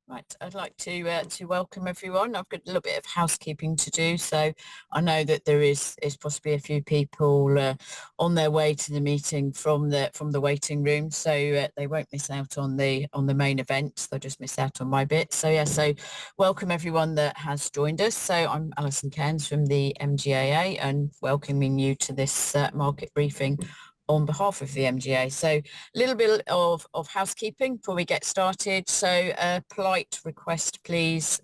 Right, I'd like to welcome everyone. I've got a little bit of housekeeping to do, so I know that there is possibly a few people on their way to the meeting from the waiting room, so they won't miss out on the main event. They'll just miss out on my bit. So yeah, so welcome everyone that has joined us. So I'm Alison Cairns from the MGAA, and welcoming you to this market briefing on behalf of the MGA. So a little bit of housekeeping before we get started. So a polite request, please.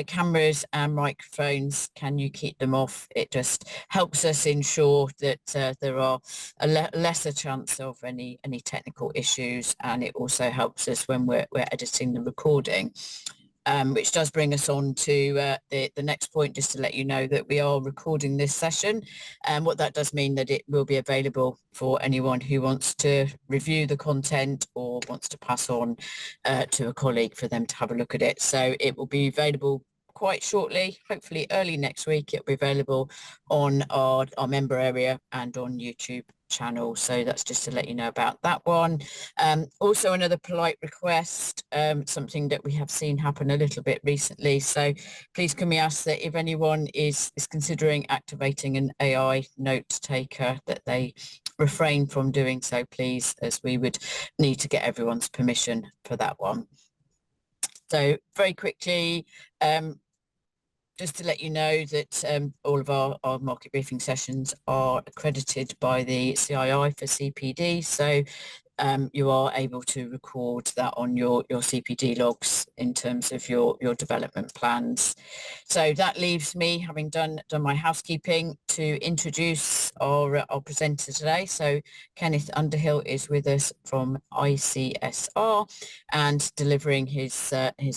Cameras and microphones, can you keep them off? It just helps us ensure that there are a lesser chance of any technical issues, and it also helps us when we're editing the recording. Which does bring us on to the next point, just to let you know that we are recording this session. And what that does mean that it will be available for anyone who wants to review the content or wants to pass on to a colleague for them to have a look at it. So it will be available quite shortly, hopefully early next week. It'll be available on our member area and on YouTube channel. So that's just to let you know about that one. Also another polite request, something that we have seen happen a little bit recently. So please can we ask that if anyone is considering activating an AI note taker, that they refrain from doing so, please, as we would need to get everyone's permission for that one. So very quickly, just to let you know that all of our market briefing sessions are accredited by the CII for CPD. So you are able to record that on your CPD logs in terms of your development plans. So that leaves me, having done my housekeeping, to introduce our presenter today. So Kenneth Underhill is with us from ICSR and delivering his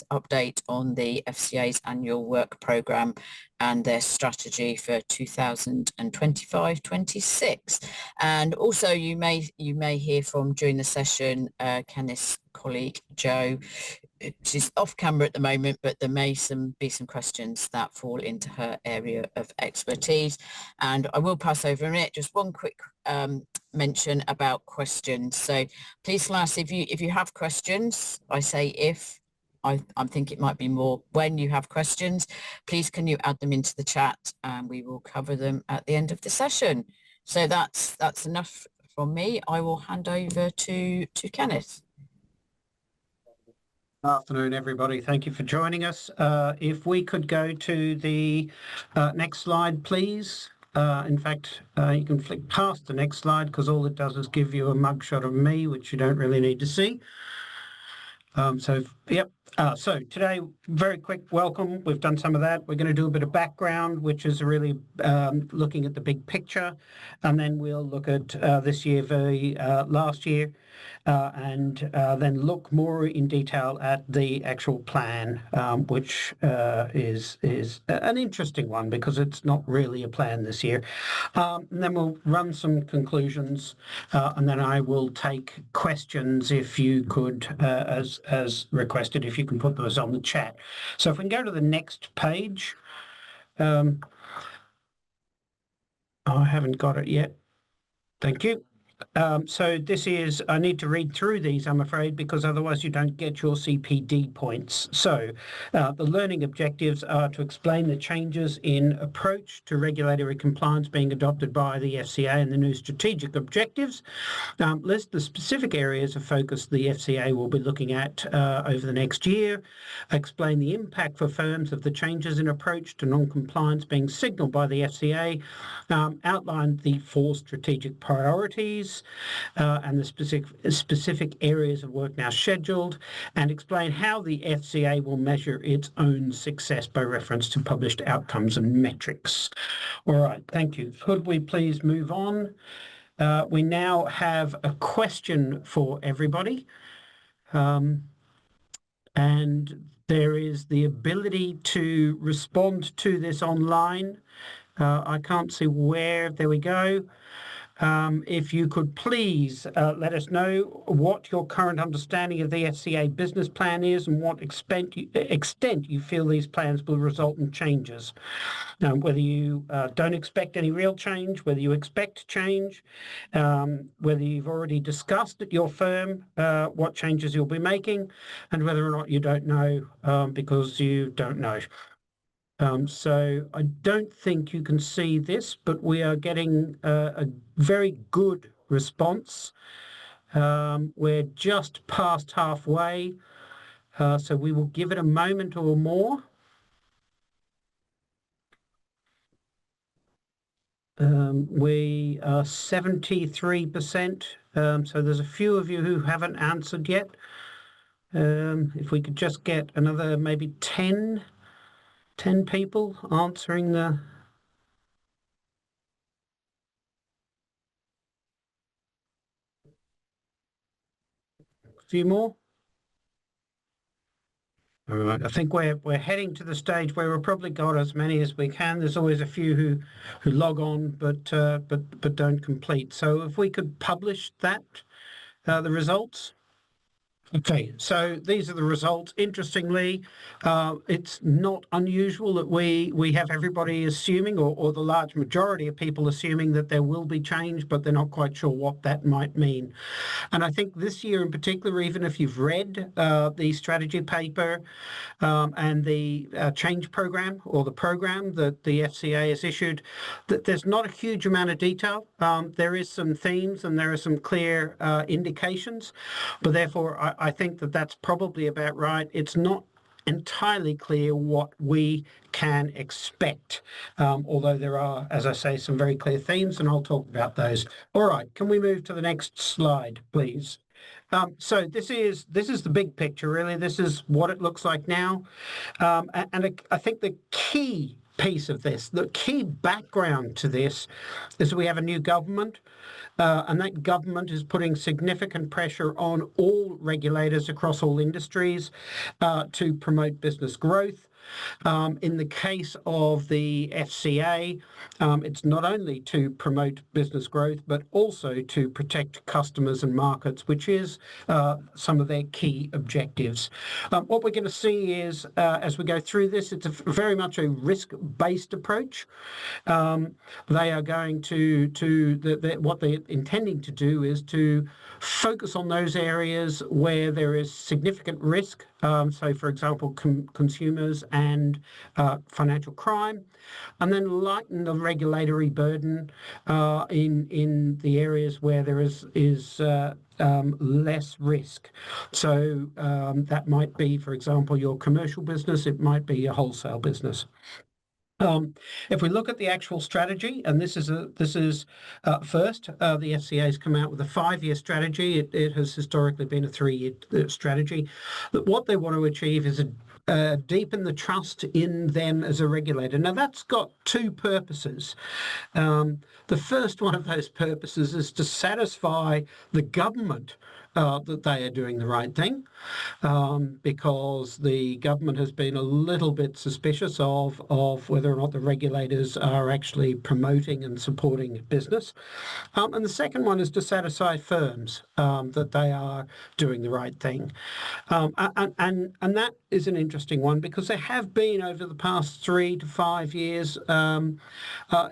update on the FCA's annual work programme and their strategy for 2025-26. And also you may hear from during the session Kenneth's colleague Joe. She's off camera at the moment, but there may be some questions that fall into her area of expertise. And I will pass over in a minute. Just one quick mention about questions. So please, class, if you have questions, I say if. I think it might be more when you have questions, please can you add them into the chat and we will cover them at the end of the session. So that's enough from me. I will hand over to Kenneth. Good afternoon, everybody. Thank you for joining us. If we could go to the next slide, please. In fact, you can flick past the next slide because all it does is give you a mugshot of me, which you don't really need to see. So today, very quick welcome. We've done some of that. We're going to do a bit of background, which is really looking at the big picture. And then we'll look at this year, last year, and then look more in detail at the actual plan, which is an interesting one because it's not really a plan this year. And then we'll run some conclusions, and then I will take questions if you could, as requested, if you can put those on the chat. So if we can go to the next page. I haven't got it yet. Thank you. So this is, I need to read through these, I'm afraid, because otherwise you don't get your CPD points. So the learning objectives are to explain the changes in approach to regulatory compliance being adopted by the FCA and the new strategic objectives. List the specific areas of focus the FCA will be looking at over the next year. Explain the impact for firms of the changes in approach to non-compliance being signalled by the FCA. Outline the 4 strategic priorities. And the specific areas of work now scheduled, and explain how the FCA will measure its own success by reference to published outcomes and metrics. All right, thank you. Could we please move on? We now have a question for everybody. And there is the ability to respond to this online. I can't see where. There we go. If you could please let us know what your current understanding of the FCA business plan is and what extent you feel these plans will result in changes. Whether you don't expect any real change, whether you expect change, whether you've already discussed at your firm what changes you'll be making, and whether or not you don't know because you don't know. So I don't think you can see this, but we are getting a very good response. We're just past halfway, so we will give it a moment or more. We are 73%, so there's a few of you who haven't answered yet. If we could just get another maybe 10 people answering a few more. All right, I think we're heading to the stage where we've probably got as many as we can. There's always a few who log on but don't complete. So if we could publish that, the results. Okay, so these are the results. Interestingly, it's not unusual that we have everybody assuming, or the large majority of people assuming that there will be change, but they're not quite sure what that might mean. And I think this year in particular, even if you've read the strategy paper and the change program or the program that the FCA has issued, that there's not a huge amount of detail. There is some themes and there are some clear indications, but therefore I think that that's probably about right. It's not entirely clear what we can expect, although there are, as I say, some very clear themes, and I'll talk about those. All right, can we move to the next slide, please? So this is the big picture, really. This is what it looks like now, and I think the key piece of this, the key background to this, is we have a new government. And that government is putting significant pressure on all regulators across all industries to promote business growth. In the case of the FCA, it's not only to promote business growth, but also to protect customers and markets, which is some of their key objectives. What we're going to see is, as we go through this, it's very much a risk-based approach. They are going what they're intending to do is to focus on those areas where there is significant risk. So, for example, consumers and financial crime, and then lighten the regulatory burden in the areas where there is less risk. So that might be, for example, your commercial business. It might be your wholesale business. If we look at the actual strategy, and this is first, the FCA has come out with a 5-year strategy. It has historically been a 3-year strategy. But what they want to achieve is deepen the trust in them as a regulator. Now, that's got 2 purposes. The first one of those purposes is to satisfy the government that they are doing the right thing, because the government has been a little bit suspicious of whether or not the regulators are actually promoting and supporting business. And the second one is to satisfy firms that they are doing the right thing. And that is an interesting one, because there have been, over the past 3 to 5 years,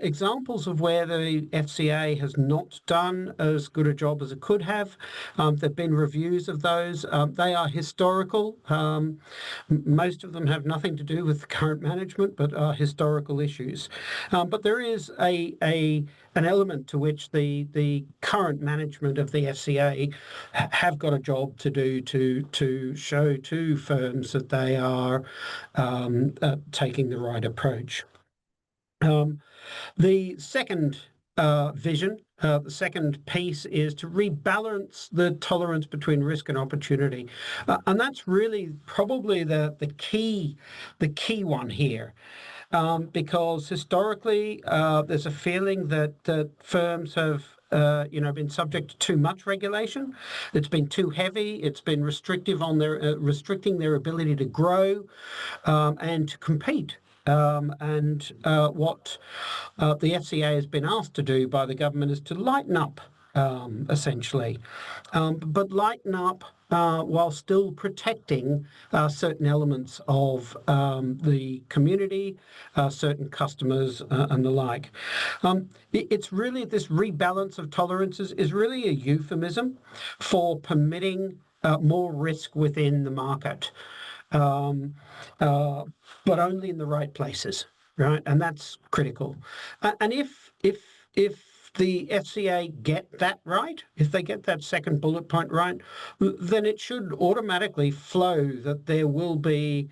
examples of where the FCA has not done as good a job as it could have. There have been reviews of those. They are historical. Most of them have nothing to do with current management, but are historical issues. But there is an element to which the current management of the FCA have got a job to do to show to firms that they are taking the right approach. The second vision, the second piece, is to rebalance the tolerance between risk and opportunity, and that's really probably the key one here, because historically there's a feeling that firms have been subject to too much regulation. It's been too heavy. It's been restrictive on restricting their ability to grow and to compete and what the FCA has been asked to do by the government is to lighten up, essentially, but lighten up while still protecting certain elements of the community, certain customers, and the like. It's really this rebalance of tolerances is really a euphemism for permitting more risk within the market. But only in the right places, right? And that's critical. And if the FCA get that right, if they get that second bullet point right, then it should automatically flow that there will be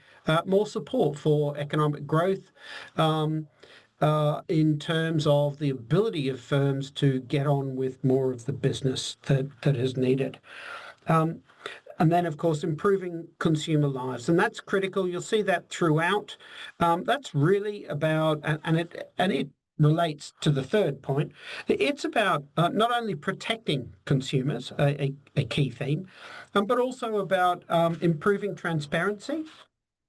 more support for economic growth in terms of the ability of firms to get on with more of the business that is needed. And then, of course, improving consumer lives, and that's critical. You'll see that throughout. That's really about, and it relates to the third point. It's about not only protecting consumers, a key theme, but also about improving transparency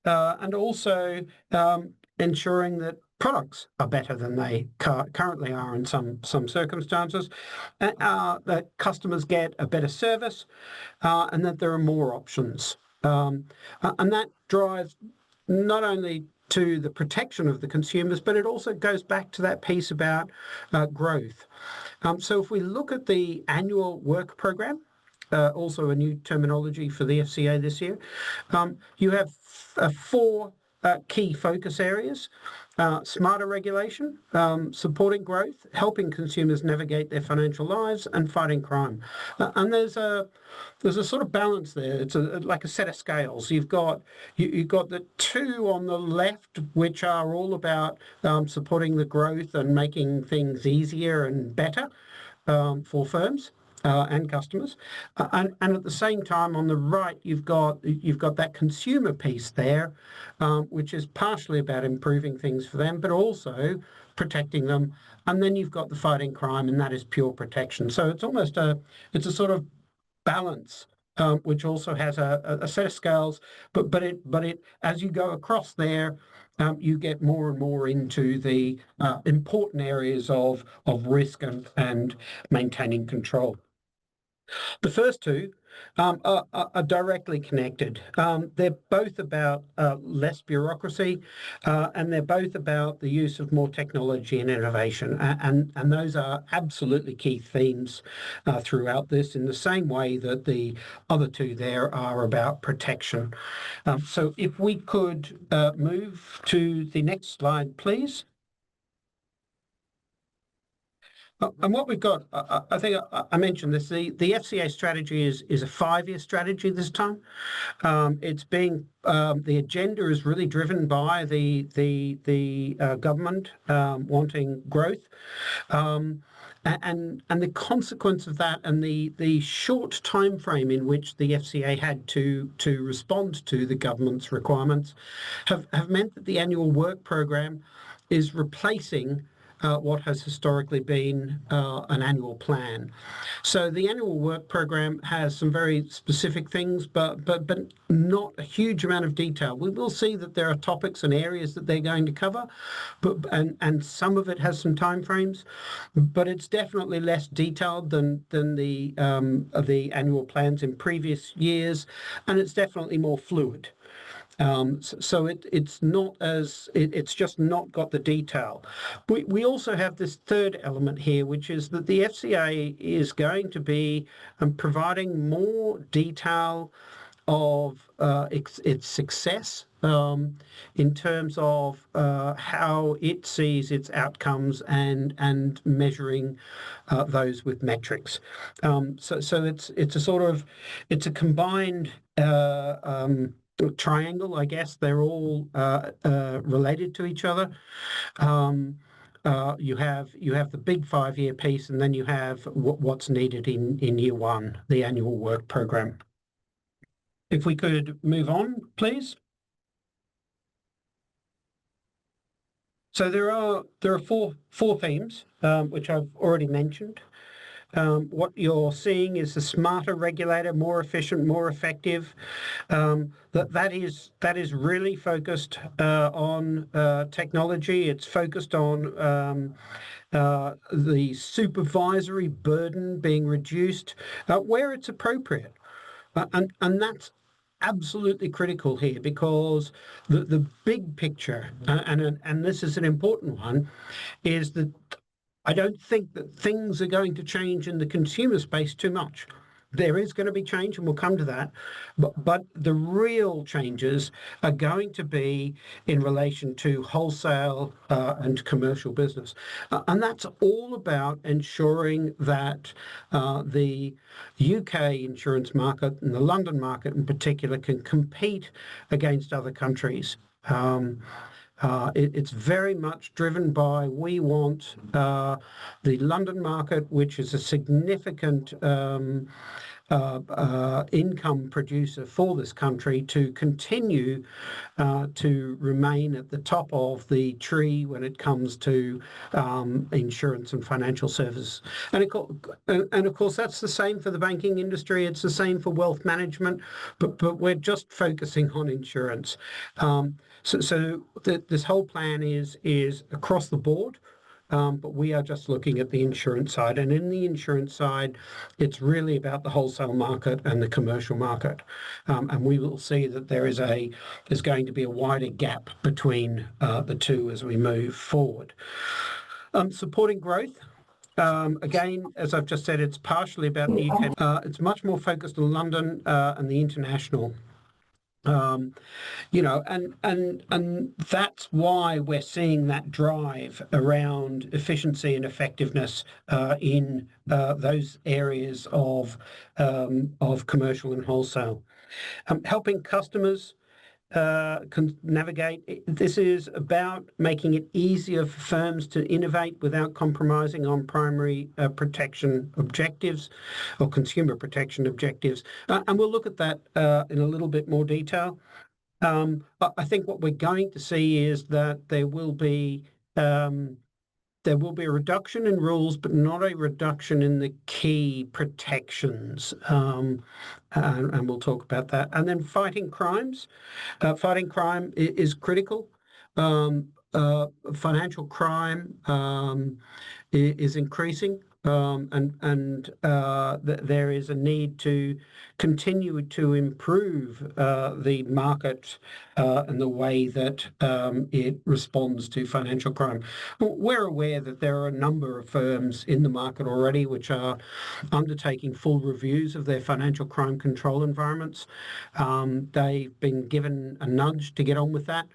and also ensuring that products are better than they currently are in some circumstances, that customers get a better service, and that there are more options. And that drives not only to the protection of the consumers, but it also goes back to that piece about growth. So if we look at the annual work program, also a new terminology for the FCA this year, you have four key focus areas: smarter regulation, supporting growth, helping consumers navigate their financial lives, and fighting crime. And there's a sort of balance there. It's like a set of scales. You've got the two on the left, which are all about supporting the growth and making things easier and better for firms and customers, and at the same time on the right you've got that consumer piece there, which is partially about improving things for them, but also protecting them. And then you've got the fighting crime, and that is pure protection. So it's almost a sort of balance, which also has a set of scales, but it as you go across there, you get more and more into the important areas of risk and maintaining control. The first two are directly connected. They're both about less bureaucracy, and they're both about the use of more technology and innovation. And those are absolutely key themes throughout this, in the same way that the other two there are about protection. So if we could move to the next slide, please. And what we've got, I think I mentioned this, the FCA strategy is a 5-year strategy this time. It's being, the agenda is really driven by the government wanting growth. And the consequence of that, and the short time frame in which the FCA had to respond to the government's requirements have meant that the annual work program is replacing what has historically been an annual plan. So the annual work program has some very specific things, but not a huge amount of detail. We will see that there are topics and areas that they're going to cover, and some of it has some timeframes, but it's definitely less detailed than the annual plans in previous years, and it's definitely more fluid. So it's just not got the detail. We also have this third element here, which is that the FCA is going to be providing more detail of its success in terms of how it sees its outcomes and measuring those with metrics. So it's a combined triangle, I guess. They're all related to each other. You have the big 5-year piece, and then you have what's needed in year one, the annual work program. If we could move on, please. So there are four themes which I've already mentioned. what you're seeing is a smarter regulator, more efficient, more effective. That is really focused on technology. It's focused on the supervisory burden being reduced where it's appropriate. And that's absolutely critical here, because the big picture, and this is an important one, is that I don't think that things are going to change in the consumer space too much. There is going to be change, and we'll come to that. But the real changes are going to be in relation to wholesale and commercial business. And that's all about ensuring that the UK insurance market and the London market in particular can compete against other countries. It's very much driven by, we want the London market, which is a significant income producer for this country, to continue to remain at the top of the tree when it comes to insurance and financial services. And of course, that's the same for the banking industry. It's the same for wealth management, but we're just focusing on insurance. So this whole plan is across the board. But we are just looking at the insurance side. And in the insurance side, it's really about the wholesale market and the commercial market. And we will see that there's going to be a wider gap between the two as we move forward. Supporting growth. Again, as I've just said, it's partially about the UK. It's much more focused on London and the international. And that's why we're seeing that drive around efficiency and effectiveness in those areas of commercial and wholesale. Helping customers can navigate. This is about making it easier for firms to innovate without compromising on primary protection objectives or consumer protection objectives. And we'll look at that in a little bit more detail. I think what we're going to see is that there will be a reduction in rules, but not a reduction in the key protections. And we'll talk about that. And then fighting crimes. Fighting crime is critical. Financial crime is increasing. There is a need to continue to improve the market and the way that it responds to financial crime. We're aware that there are a number of firms in the market already which are undertaking full reviews of their financial crime control environments. They've been given a nudge to get on with that.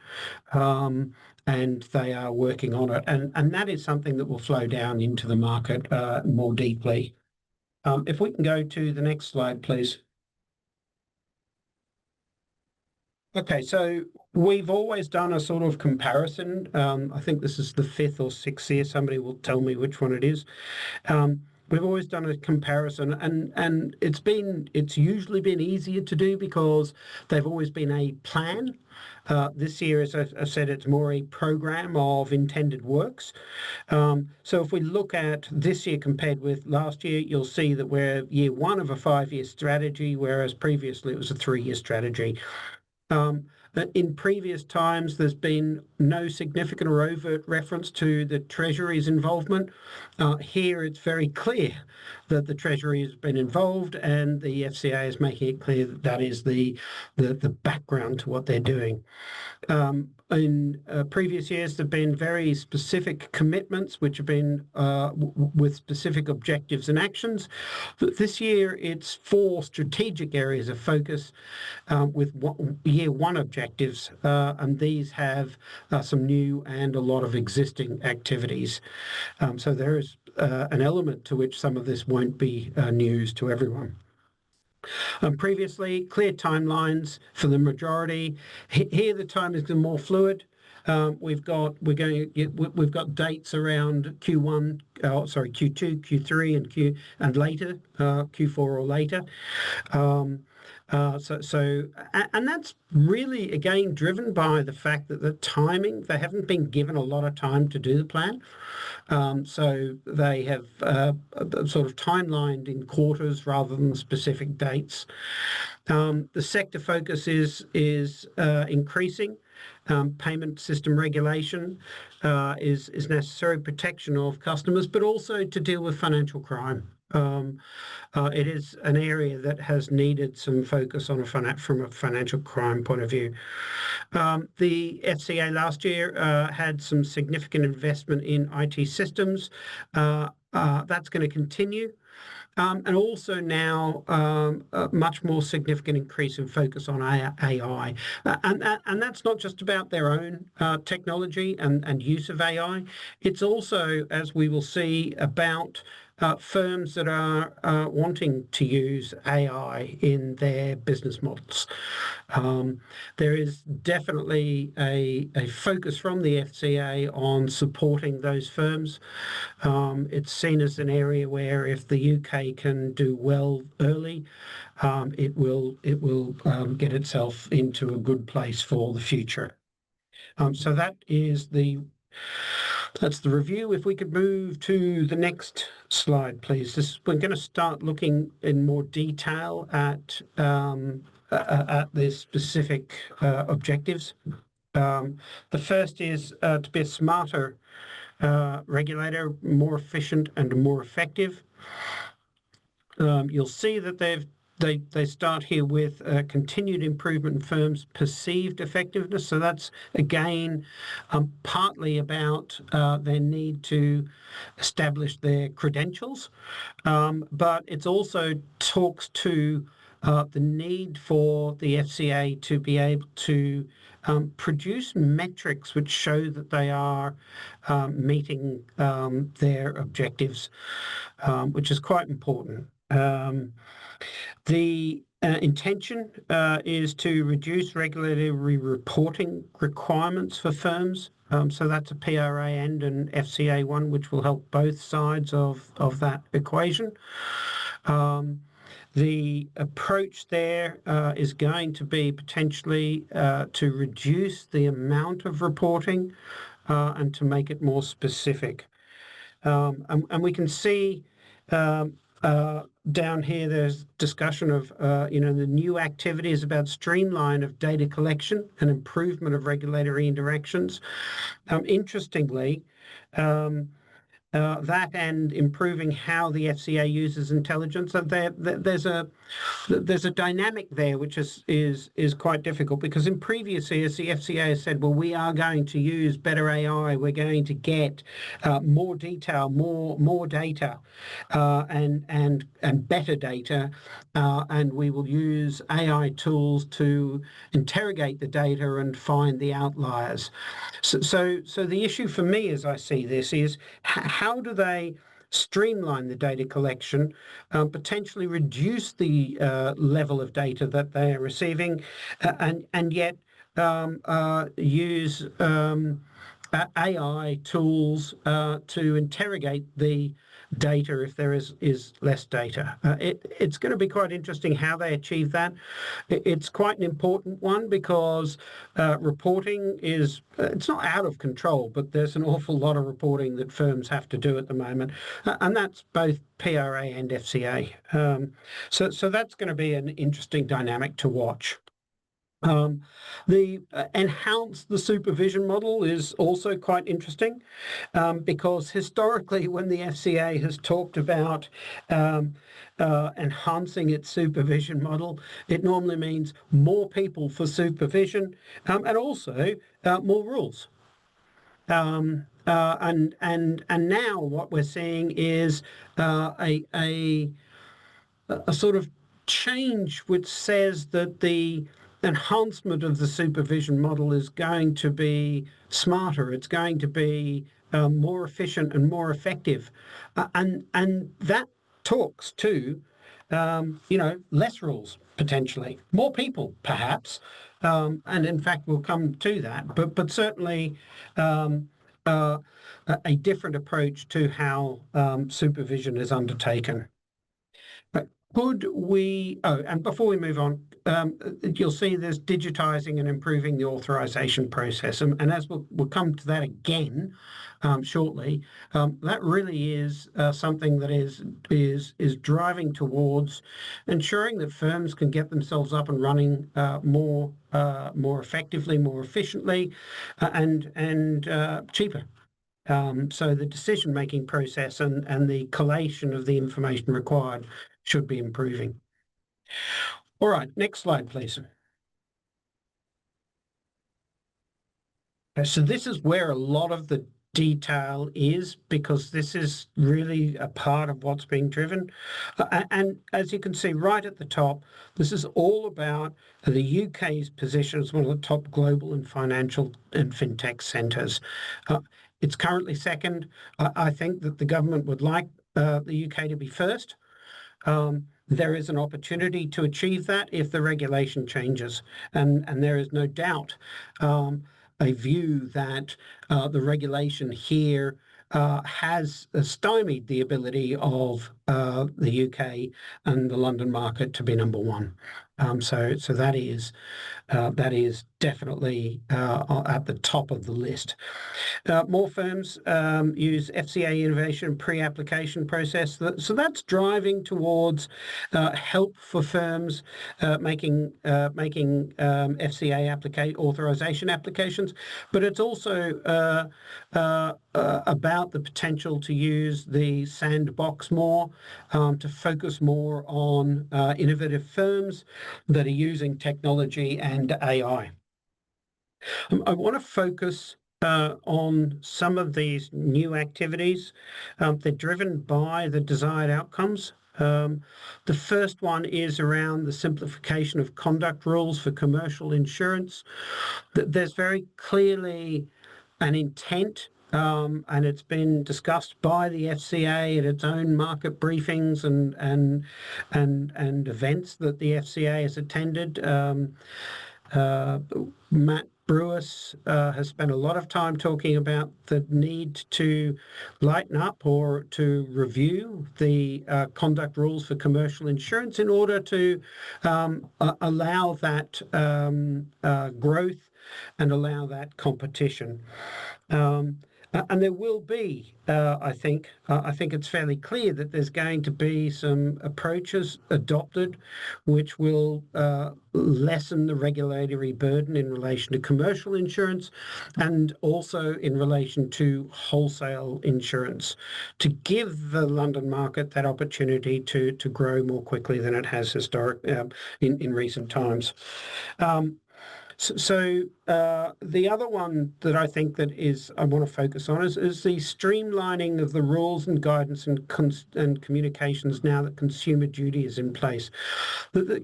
And they are working on it. And that is something that will flow down into the market more deeply. If we can go to the next slide, please. Okay, so we've always done a sort of comparison. I think this is the 5th or 6th year. Somebody will tell me which one it is. We've always done a comparison, and it's usually been easier to do because they've always been a plan. This year, as I said, it's more a program of intended works. So if we look at this year compared with last year, you'll see that we're year 1 of a 5-year strategy, whereas previously it was a 3-year strategy. In previous times, there's been no significant or overt reference to the Treasury's involvement. Here, it's very clear that the Treasury has been involved, and the FCA is making it clear that that is the background to what they're doing. In previous years, there have been very specific commitments which have been with specific objectives and actions. But this year, it's 4 strategic areas of focus with year 1 objectives, and these have some new and a lot of existing activities. So there is an element to which some of this won't be news to everyone. Previously, clear timelines for the majority. Here, the time is more fluid. we've got dates around Q1, Q2, Q3, and later, Q4 or later. And that's really again driven by the fact that the timing, they haven't been given a lot of time to do the plan. So they have sort of timelined in quarters rather than specific dates. The sector focus is increasing. Payment system regulation is necessary, protection of customers, but also to deal with financial crime. It is an area that has needed some focus on from a financial crime point of view. The FCA last year had some significant investment in IT systems. That's going to continue. And also now a much more significant increase in focus on AI. And that's not just about their own technology and use of AI. It's also, as we will see, about firms that are wanting to use AI in their business models. There is definitely a focus from the FCA on supporting those firms. It's seen as an area where if the UK can do well early, it will get itself into a good place for the future. So that's the review. If we could move to the next slide, please. We're going to start looking in more detail at the specific objectives. The first is to be a smarter regulator, more efficient and more effective. You'll see that they start here with continued improvement in firms' perceived effectiveness. So that's, again, partly about their need to establish their credentials. But it also talks to the need for the FCA to be able to produce metrics which show that they are meeting their objectives, which is quite important. The intention is to reduce regulatory reporting requirements for firms. So that's a PRA and an FCA one, which will help both sides of that equation. The approach there is going to be potentially to reduce the amount of reporting and to make it more specific. And we can see down here there's discussion of the new activities about streamline of data collection and improvement of regulatory interactions. Interestingly, that and improving how the FCA uses intelligence. There's a dynamic there which is quite difficult, because in previous years the FCA has said, well, we are going to use better AI, we're going to get more detail, more data, and better data, and we will use AI tools to interrogate the data and find the outliers. So the issue for me, as I see this, is how do they streamline the data collection, potentially reduce the level of data that they are receiving, and yet use AI tools to interrogate the data if there is less data. It's going to be quite interesting how they achieve that. It's quite an important one, because reporting it's not out of control, but there's an awful lot of reporting that firms have to do at the moment, and that's both PRA and FCA. So that's going to be an interesting dynamic to watch. Enhance the supervision model is also quite interesting, because historically when the FCA has talked about enhancing its supervision model, it normally means more people for supervision, and also more rules. And now what we're seeing is a sort of change which says that the enhancement of the supervision model is going to be smarter. It's going to be more efficient and more effective, and that talks to less rules potentially, more people perhaps, and in fact we'll come to that. But certainly a different approach to how supervision is undertaken. But could we? Oh, and before we move on, you'll see there's digitising and improving the authorisation process, and as we'll come to that again shortly. That really is something that is driving towards ensuring that firms can get themselves up and running more effectively, more efficiently, and cheaper. So the decision-making process and the collation of the information required should be improving. All right, next slide, please. So this is where a lot of the detail is, because this is really a part of what's being driven. And as you can see right at the top, this is all about the UK's position as one of the top global and financial and fintech centres. It's currently second. I think that the government would like the UK to be first. There is an opportunity to achieve that if the regulation changes, and there is no doubt a view that the regulation here has stymied the ability of the UK and the London market to be number one. So that is definitely at the top of the list. More firms use FCA innovation pre-application process. So that's driving towards help for firms making FCA authorization applications, but it's also about the potential to use the sandbox more, to focus more on innovative firms that are using technology and AI. I want to focus on some of these new activities. They're driven by the desired outcomes. The first one is around the simplification of conduct rules for commercial insurance. There's very clearly an intent, and it's been discussed by the FCA at its own market briefings and events that the FCA has attended. Matt Brewis has spent a lot of time talking about the need to lighten up or to review the conduct rules for commercial insurance in order to allow that growth and allow that competition. And there will be, I think it's fairly clear that there's going to be some approaches adopted which will lessen the regulatory burden in relation to commercial insurance and also in relation to wholesale insurance, to give the London market that opportunity to grow more quickly than it has in recent times. So the other one that I think that I want to focus on is the streamlining of the rules and guidance and communications now that Consumer Duty is in place. The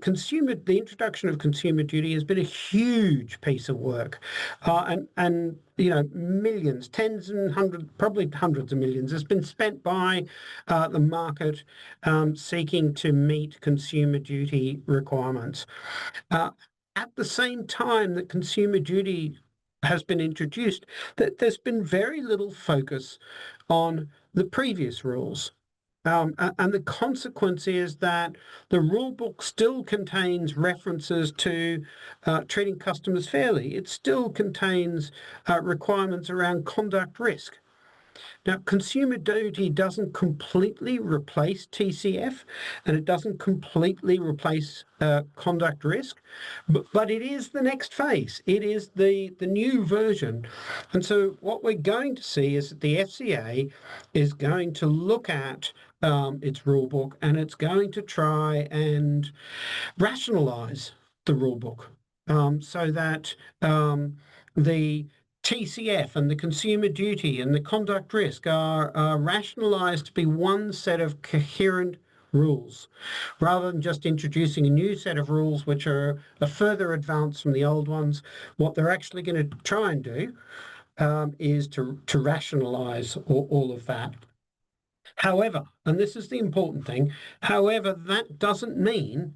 introduction of Consumer Duty has been a huge piece of work, and millions, tens and hundreds, probably hundreds of millions, has been spent by the market seeking to meet Consumer Duty requirements. At the same time that Consumer Duty has been introduced, that there's been very little focus on the previous rules. And the consequence is that the rule book still contains references to treating customers fairly. It still contains requirements around conduct risk. Now, Consumer Duty doesn't completely replace TCF, and it doesn't completely replace conduct risk, but it is the next phase. It is the new version. And so what we're going to see is that the FCA is going to look at its rulebook, and it's going to try and rationalise the rulebook so that the TCF and the Consumer Duty and the conduct risk are rationalised to be one set of coherent rules, rather than just introducing a new set of rules which are a further advance from the old ones. What they're actually going to try and do is to rationalise all of that. However, and this is the important thing, however, that doesn't mean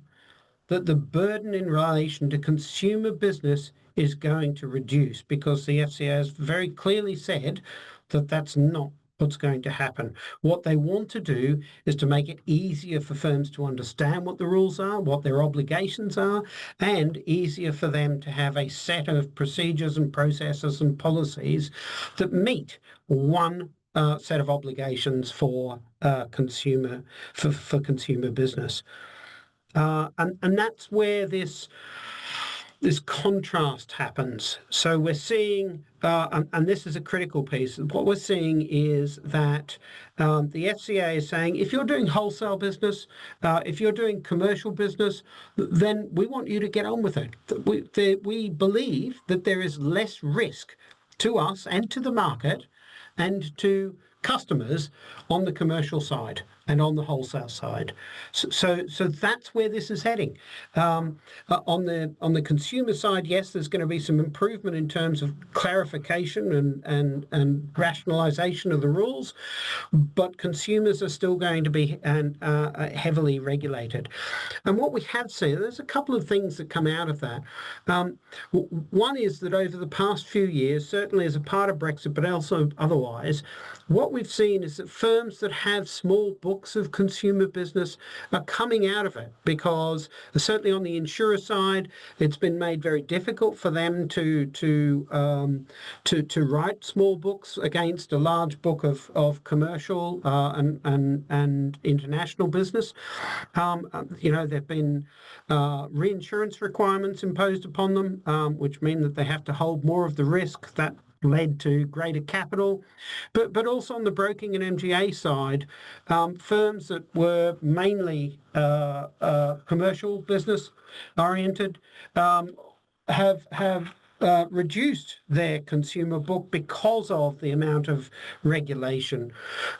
that the burden in relation to consumer business is going to reduce, because the FCA has very clearly said that that's not what's going to happen. What they want to do is to make it easier for firms to understand what the rules are, what their obligations are, and easier for them to have a set of procedures and processes and policies that meet one set of obligations for consumer business. And that's where this contrast happens. So we're seeing, and this is a critical piece, what we're seeing is that the FCA is saying, if you're doing wholesale business, if you're doing commercial business, then we want you to get on with it. We believe that there is less risk to us and to the market and to customers on the commercial side and on the wholesale side. So that's where this is heading. On the consumer side, yes, there's going to be some improvement in terms of clarification and rationalisation of the rules, but consumers are still going to be heavily regulated. And what we have seen, there's a couple of things that come out of that. One is that over the past few years, certainly as a part of Brexit, but also otherwise, what we've seen is that firms that have small books of consumer business are coming out of it, because certainly on the insurer side, it's been made very difficult for them to write small books against a large book of commercial and international business. There've been reinsurance requirements imposed upon them, which mean that they have to hold more of the risk. That led to greater capital, but also on the broking and MGA side, firms that were mainly commercial business oriented have reduced their consumer book because of the amount of regulation,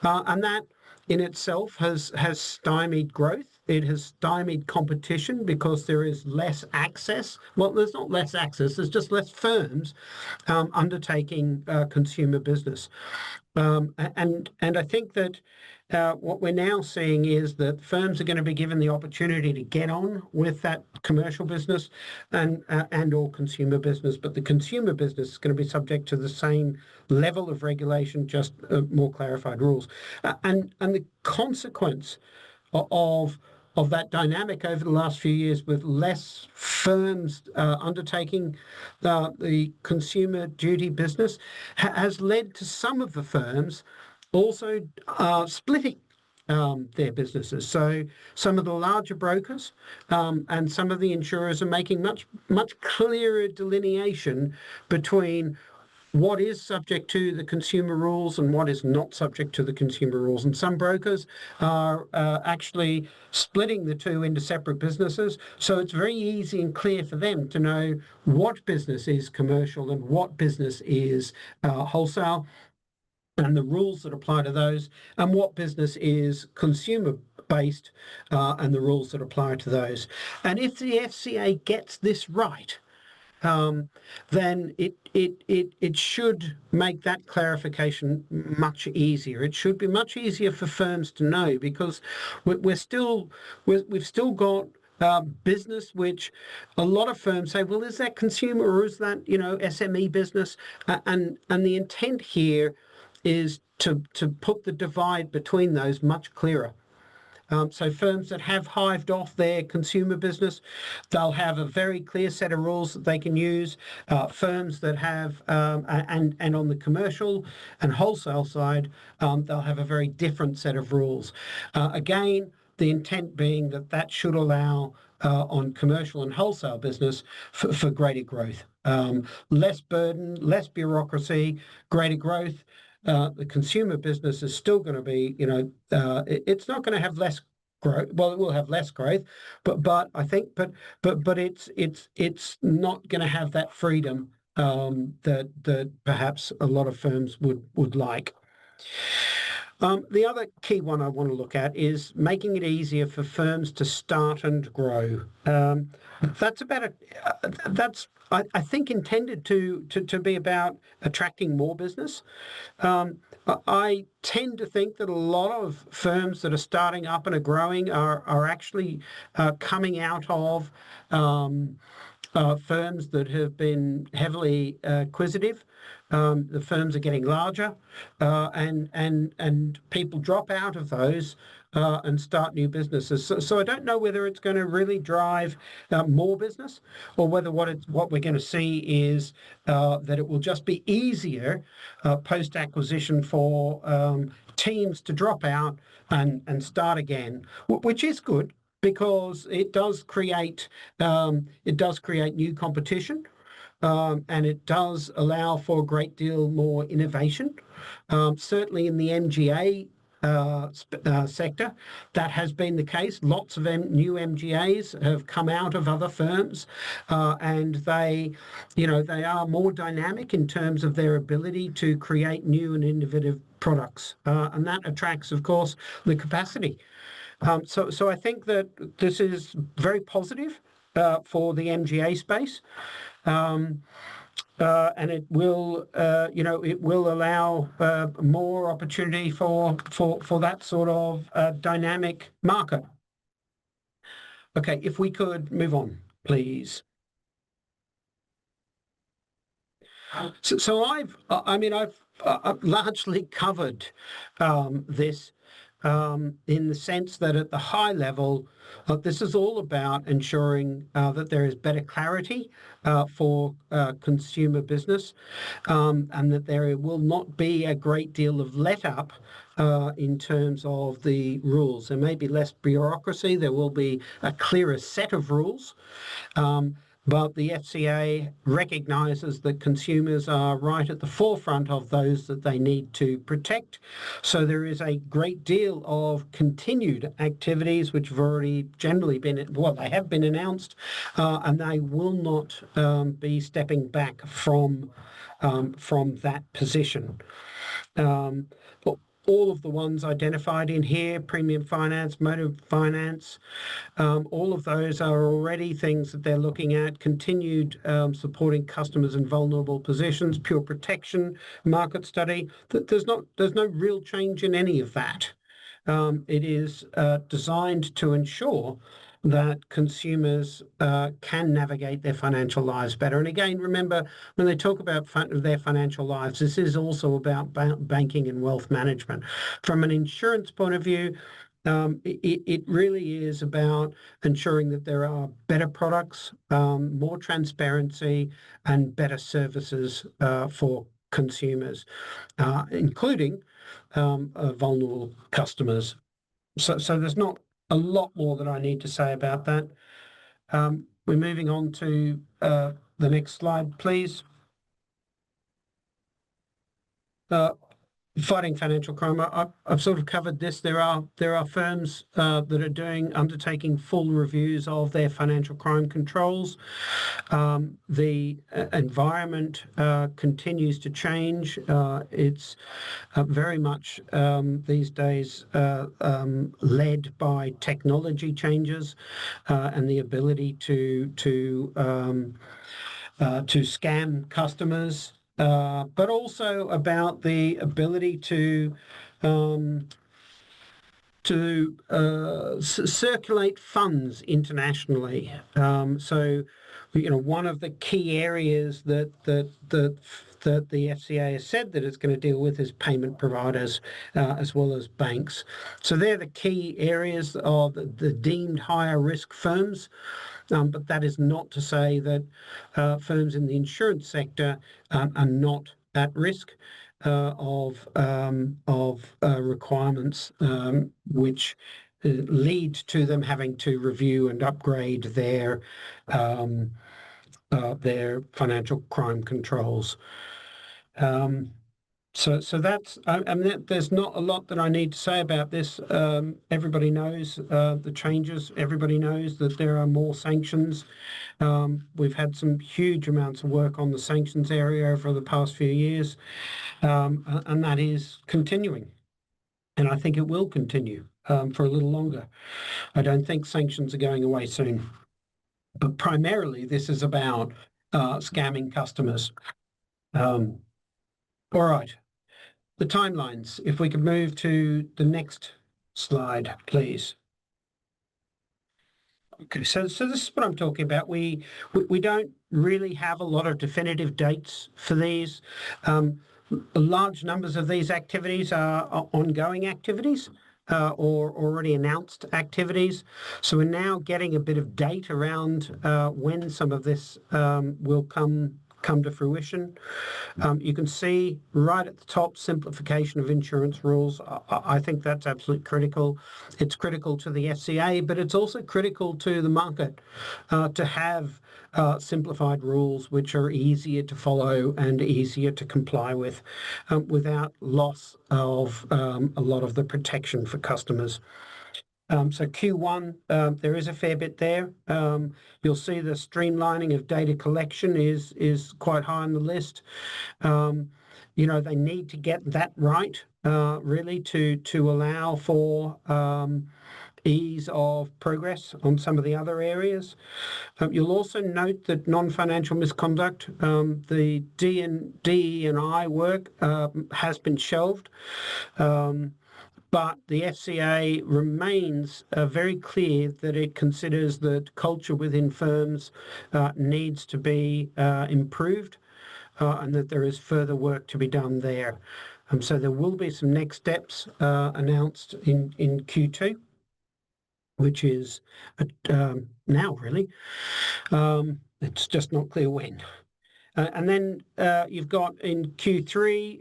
and that in itself has stymied growth. It has stymied competition because there is less access. Well, there's not less access, there's just less firms undertaking consumer business. And I think that what we're now seeing is that firms are going to be given the opportunity to get on with that commercial business and or consumer business, but the consumer business is going to be subject to the same level of regulation, just more clarified rules. And the consequence of that dynamic over the last few years, with less firms undertaking the consumer duty business, has led to some of the firms also splitting their businesses. So some of the larger brokers and some of the insurers are making much clearer delineation between what is subject to the consumer rules and what is not subject to the consumer rules. And some brokers are actually splitting the two into separate businesses. So it's very easy and clear for them to know what business is commercial and what business is wholesale, and the rules that apply to those, and what business is consumer based and the rules that apply to those. And if the FCA gets this right, then it should make that clarification much easier. It should be much easier for firms to know, because we've still got business which a lot of firms say, well, is that consumer or is that SME business? And the intent here is to put the divide between those much clearer. So firms that have hived off their consumer business, they'll have a very clear set of rules that they can use. Firms that have, and on the commercial and wholesale side, they'll have a very different set of rules. Again, the intent being that should allow on commercial and wholesale business for greater growth. Less burden, less bureaucracy, greater growth. The consumer business is still going to be, it's not going to have less growth. Well, it will have less growth, but I think, but it's not going to have that freedom that perhaps a lot of firms would like. The other key one I want to look at is making it easier for firms to start and grow. That's about a, that's I think intended to be about attracting more business. I tend to think that a lot of firms that are starting up and are growing are actually coming out of firms that have been heavily acquisitive. The firms are getting larger, and people drop out of those and start new businesses. So I don't know whether it's going to really drive more business, or whether what we're going to see is that it will just be easier post acquisition for teams to drop out and start again, which is good because it does create new competition. And it does allow for a great deal more innovation. Certainly in the MGA sector, that has been the case. Lots of new MGAs have come out of other firms, and they are more dynamic in terms of their ability to create new and innovative products, and that attracts, of course, the capacity. So I think that this is very positive for the MGA space. And it will allow more opportunity for that sort of dynamic market. Okay, if we could move on, please. So I've largely covered this. In the sense that at the high level, this is all about ensuring that there is better clarity for consumer business, and that there will not be a great deal of let up in terms of the rules. There may be less bureaucracy, there will be a clearer set of rules. But the FCA recognises that consumers are right at the forefront of those that they need to protect. So there is a great deal of continued activities which have already generally been, well, they have been announced, and they will not be stepping back from that position. But all of the ones identified in here, premium finance, motor finance, all of those are already things that they're looking at. Continued supporting customers in vulnerable positions, pure protection, market study. There's no real change in any of that. It is designed to ensure that consumers can navigate their financial lives better. And again, remember, when they talk about their financial lives, this is also about banking and wealth management. From an insurance point of view, it really is about ensuring that there are better products, more transparency, and better services for consumers, including vulnerable customers. So there's not a lot more that I need to say about that. We're moving on to the next slide, please. Fighting financial crime. I've sort of covered this. There are firms that are undertaking full reviews of their financial crime controls. The environment continues to change. It's very much these days led by technology changes and the ability to scam customers. But also about the ability to circulate funds internationally. So, one of the key areas that the FCA has said that it's going to deal with is payment providers as well as banks. So they're the key areas of the deemed higher risk firms. But that is not to say that firms in the insurance sector are not at risk of requirements which lead to them having to review and upgrade their financial crime controls. So that's, there's not a lot that I need to say about this. Everybody knows the changes. Everybody knows that there are more sanctions. We've had some huge amounts of work on the sanctions area over the past few years, and that is continuing. and I think it will continue for a little longer. I don't think sanctions are going away soon. But primarily, this is about scamming customers. All right, the timelines. If we could move to the next slide, please. Okay, so this is what I'm talking about. We don't really have a lot of definitive dates for these. Large numbers of these activities are ongoing activities or already announced activities. So we're now getting a bit of date around when some of this will come to fruition. You can see right at the top, simplification of insurance rules. I think that's absolutely critical. It's critical to the FCA, but it's also critical to the market to have simplified rules which are easier to follow and easier to comply with without loss of a lot of the protection for customers. So Q1, there is a fair bit there. You'll see the streamlining of data collection is quite high on the list. They need to get that right, really, to allow for ease of progress on some of the other areas. You'll also note that non-financial misconduct, the DE&I work has been shelved. But the FCA remains very clear that it considers that culture within firms needs to be improved and that there is further work to be done there. So there will be some next steps announced in Q2, which is now really. It's just not clear when. And then you've got in Q3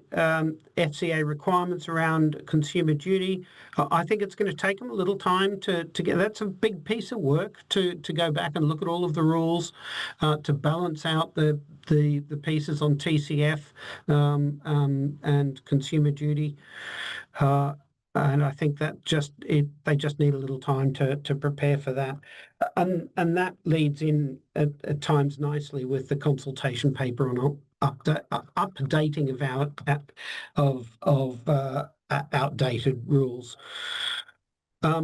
FCA requirements around consumer duty. I think it's going to take them a little time to get. That's a big piece of work to go back and look at all of the rules to balance out the pieces on TCF and consumer duty. And I think that they just need a little time to prepare for that, and that leads in at times nicely with the consultation paper on updating of outdated rules.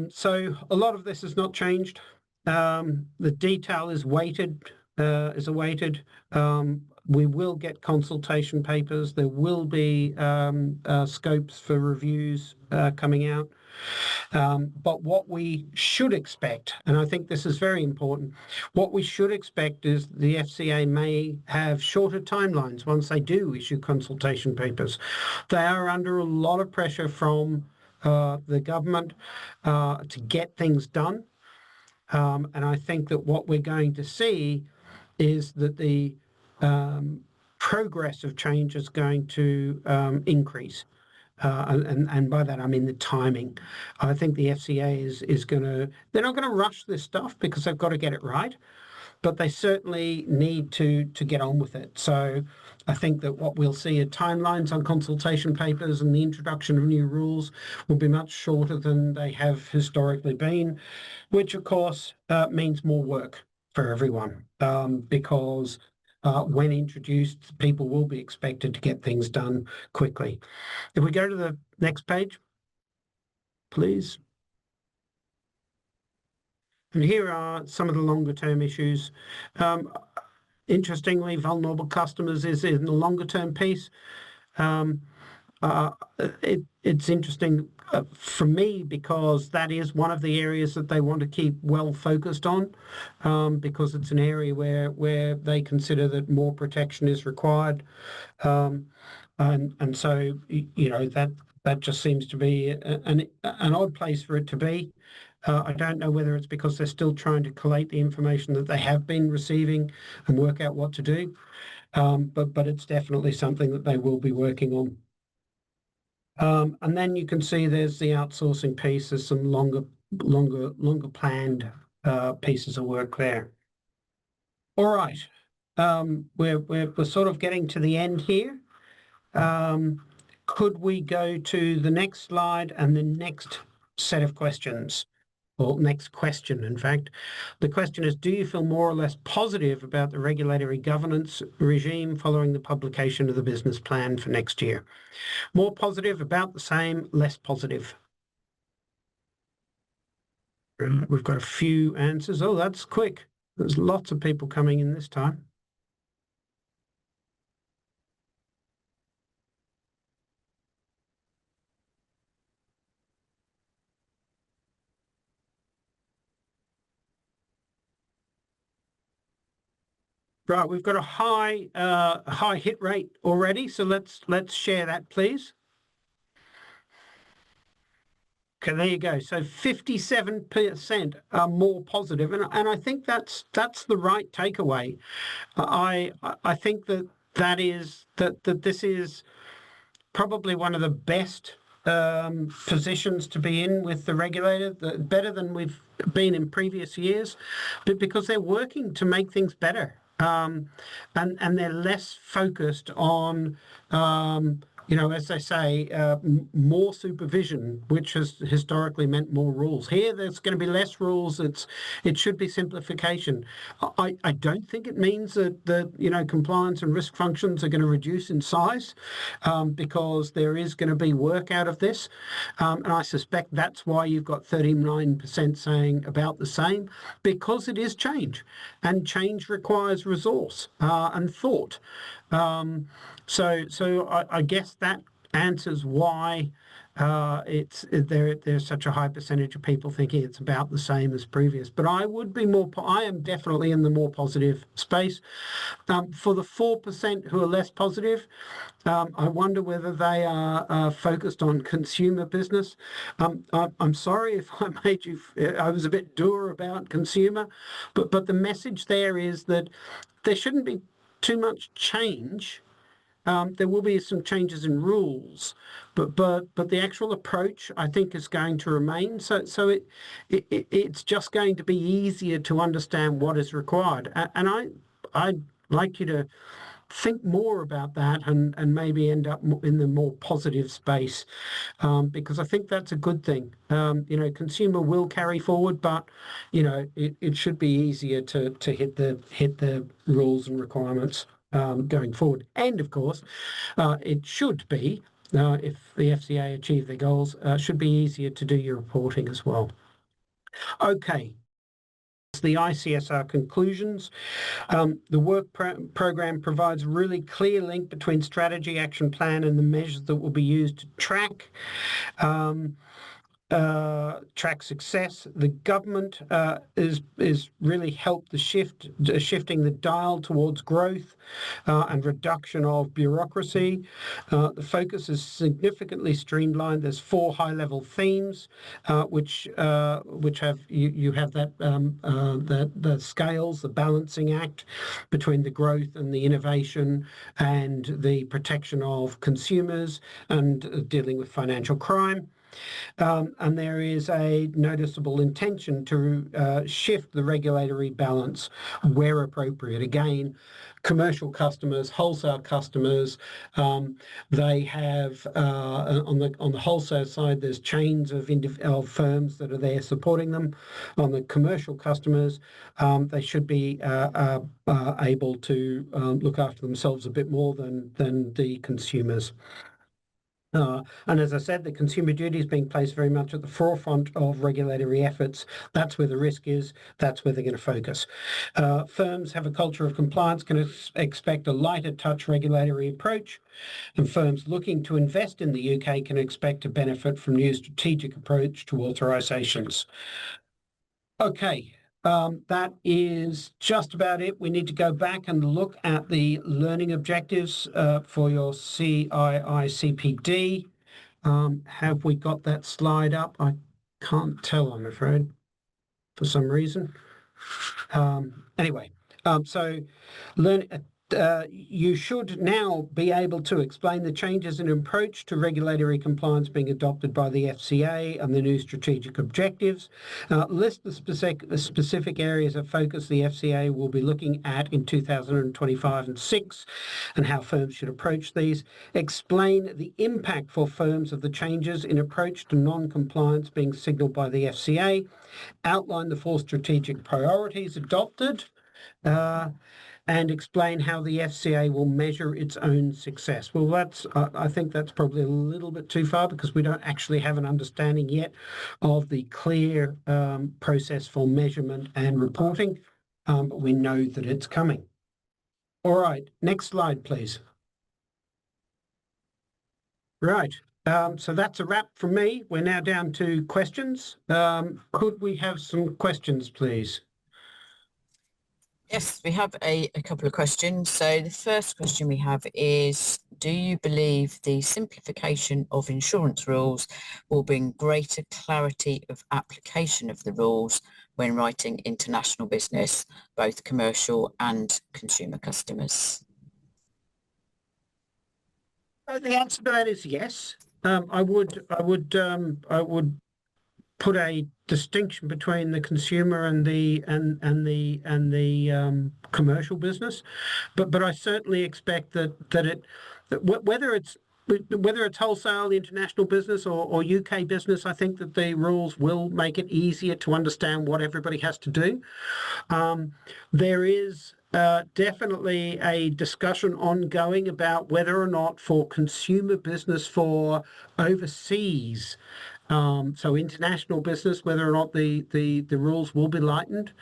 So a lot of this has not changed. The detail is awaited. We will get consultation papers. There will be scopes for reviews coming out. But what we should expect, and I think this is very important, what we should expect is the FCA may have shorter timelines once they do issue consultation papers. They are under a lot of pressure from the government to get things done. And I think that what we're going to see is that the progress of change is going to increase. And by that I mean the timing. I think the FCA is going to, they're not going to rush this stuff because they've got to get it right, but they certainly need to get on with it. So I think that what we'll see are timelines on consultation papers and the introduction of new rules will be much shorter than they have historically been, which of course means more work for everyone because when introduced, people will be expected to get things done quickly. If we go to the next page, please. And here are some of the longer term issues. Interestingly, vulnerable customers is in the longer term piece. It's interesting for me because that is one of the areas that they want to keep well focused on because it's an area where they consider that more protection is required. And so, that just seems to be an odd place for it to be. I don't know whether it's because they're still trying to collate the information that they have been receiving and work out what to do. But it's definitely something that they will be working on. And then you can see there's the outsourcing piece. There's some longer planned pieces of work there. All right, we're sort of getting to the end here. Could we go to the next slide and the next set of questions? or next question, in fact. The question is, do you feel more or less positive about the regulatory governance regime following the publication of the business plan for next year? More positive, about the same, less positive? We've got a few answers. Oh, that's quick. There's lots of people coming in this time. Right, we've got a high hit rate already, so let's share that, please. Okay, there you go. So 57% are more positive, and I think that's the right takeaway. I think that this is probably one of the best positions to be in with the regulator, better than we've been in previous years, but because they're working to make things better, and they're less focused on as they say, more supervision, which has historically meant more rules. Here, there's going to be less rules. It should be simplification. I don't think it means that compliance and risk functions are going to reduce in size, because there is going to be work out of this, and I suspect that's why you've got 39% saying about the same, because it is change, and change requires resource and thought. So I guess that answers why there's such a high percentage of people thinking it's about the same as previous. But I am definitely in the more positive space. For the 4% who are less positive, I wonder whether they are focused on consumer business. I'm sorry if I was a bit dour about consumer, but the message there is that there shouldn't be too much change. There will be some changes in rules, but the actual approach, I think, is going to remain. So it's just going to be easier to understand what is required. And I'd like you to think more about that and maybe end up in the more positive space, because I think that's a good thing. Consumer will carry forward, but it should be easier to hit the rules and requirements going forward. And of course, it should be, if the FCA achieve their goals, should be easier to do your reporting as well. Okay. The ICSR conclusions. The work program provides a really clear link between strategy, action plan, and the measures that will be used to track success. The government is really helped shifting the dial towards growth and reduction of bureaucracy. The focus is significantly streamlined. There's 4 high-level themes, which have you have that the scales, the balancing act between the growth and the innovation and the protection of consumers and dealing with financial crime. And there is a noticeable intention to shift the regulatory balance where appropriate. Again, commercial customers, wholesale customers, they have on the wholesale side, there's chains of firms that are there supporting them. On the commercial customers, they should be able to look after themselves a bit more than the consumers. And as I said, the consumer duty is being placed very much at the forefront of regulatory efforts. That's where the risk is. That's where they're going to focus. Firms have a culture of compliance, can expect a lighter touch regulatory approach, and firms looking to invest in the UK can expect to benefit from new strategic approach to authorisations. Okay. That is just about it. We need to go back and look at the learning objectives for your CII-CPD. Have we got that slide up? I can't tell, I'm afraid, for some reason. Anyway, so you should now be able to explain the changes in approach to regulatory compliance being adopted by the FCA and the new strategic objectives. List the specific areas of focus the FCA will be looking at in 2025 and 6 and how firms should approach these. Explain the impact for firms of the changes in approach to non-compliance being signalled by the FCA. Outline the 4 strategic priorities adopted. And explain how the FCA will measure its own success. Well, I think that's probably a little bit too far because we don't actually have an understanding yet of the clear process for measurement and reporting, but we know that it's coming. All right, next slide, please. Right, so that's a wrap from me. We're now down to questions. Could we have some questions, please? Yes, we have a couple of questions. So the first question we have is, do you believe the simplification of insurance rules will bring greater clarity of application of the rules when writing international business, both commercial and consumer customers? The answer to that is yes. I would put a distinction between the consumer and the commercial business, but I certainly expect that whether it's wholesale, international business or UK business, I think that the rules will make it easier to understand what everybody has to do. There is definitely a discussion ongoing about whether or not for consumer business for overseas, so international business, whether or not the rules will be lightened.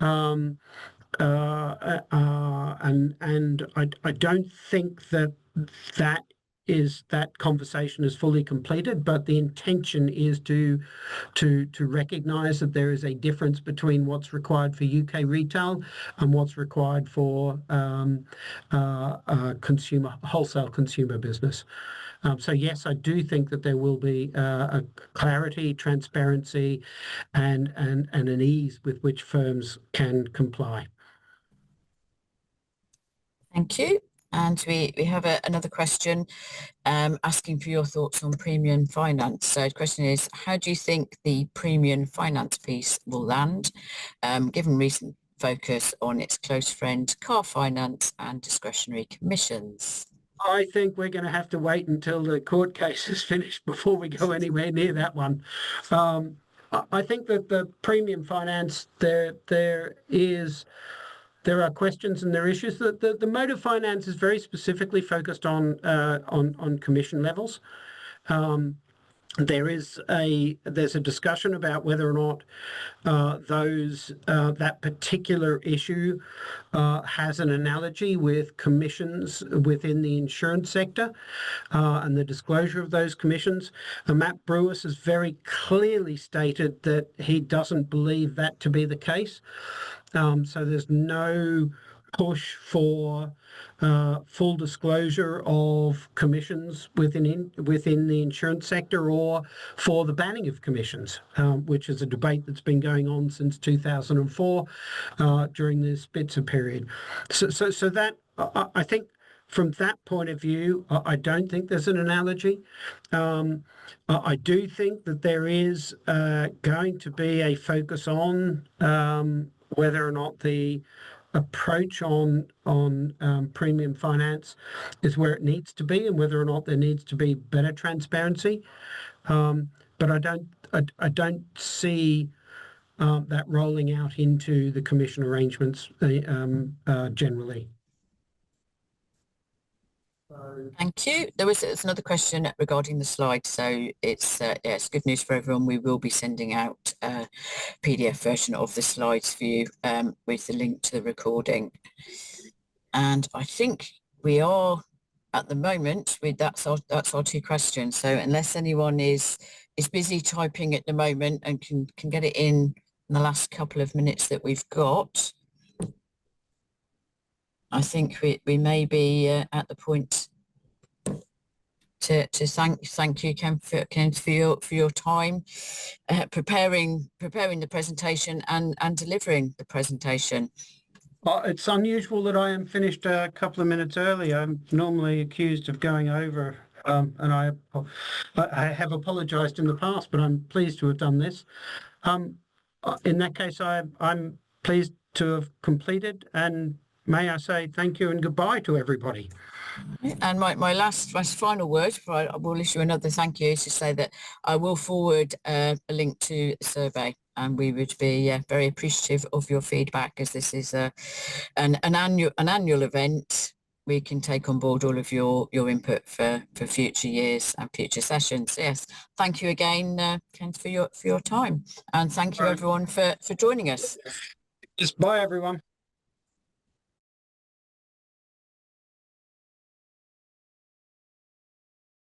And I don't think that conversation is fully completed, but the intention is to recognise that there is a difference between what's required for UK retail and what's required for wholesale consumer business. So yes, I do think that there will be a clarity, transparency, and an ease with which firms can comply. Thank you. And we have another question asking for your thoughts on premium finance. So the question is, how do you think the premium finance piece will land, given recent focus on its close friend car finance and discretionary commissions? I think we're going to have to wait until the court case is finished before we go anywhere near that one. I think that the premium finance, there are questions and there are issues. The motor finance is very specifically focused on commission levels. There's a discussion about whether or not that particular issue has an analogy with commissions within the insurance sector and the disclosure of those commissions. Matt Brewis has very clearly stated that he doesn't believe that to be the case. So there's no push for full disclosure of commissions within the insurance sector or for the banning of commissions, which is a debate that's been going on since 2004 during the Spitzer period. So that I think from that point of view, I don't think there's an analogy. I do think that there is going to be a focus on whether or not the approach on premium finance is where it needs to be and whether or not there needs to be better transparency. But I don't see that rolling out into the commission arrangements generally. Thank you. There's another question regarding the slide. So it's good news for everyone. We will be sending out a PDF version of the slides for you with the link to the recording. And I think we are at the moment that's our 2 questions. So unless anyone is busy typing at the moment and can get it in the last couple of minutes that we've got, I think we may be at the point to thank you, Ken, for your time preparing the presentation and delivering the presentation. It's unusual that I am finished a couple of minutes early. I'm normally accused of going over, and I have apologised in the past, but I'm pleased to have done this. In that case, I'm pleased to have completed, and may I say thank you and goodbye to everybody. And my final word before I will issue another thank you is to say that I will forward a link to the survey, and we would be very appreciative of your feedback, as this is an annual event. We can take on board all of your input for future years and future sessions. Yes, thank you again, Kent, for your time, and thank you everyone for joining us. Just bye everyone.